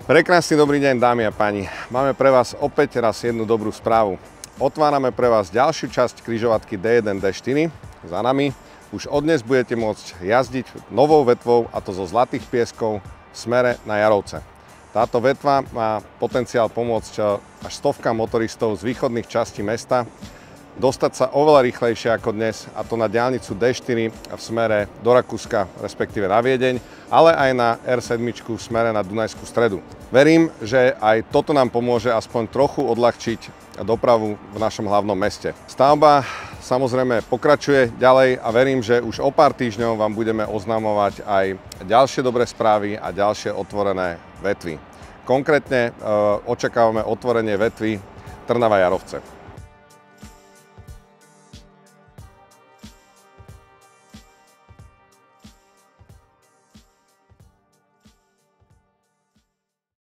Prekrásny dobrý deň, dámy a páni. Máme pre vás opäť raz jednu dobrú správu. Otvárame pre vás ďalšiu časť križovatky D1, D4 za nami. Už od dnes budete môcť jazdiť novou vetvou, a to zo Zlatých Pieskov v smere na Jarovce. Táto vetva má potenciál pomôcť až stovkám motoristov z východných častí mesta dostať sa oveľa rýchlejšie ako dnes, a to na diaľnicu D4 v smere do Rakúska, respektíve na Viedeň, ale aj na R7 v smere na Dunajskú Stredu. Verím, že aj toto nám pomôže aspoň trochu odľahčiť dopravu v našom hlavnom meste. Stavba samozrejme pokračuje ďalej a verím, že už o pár týždňov vám budeme oznamovať aj ďalšie dobré správy a ďalšie otvorené vetvy. Konkrétne očakávame otvorenie vetvy Trnava-Jarovce.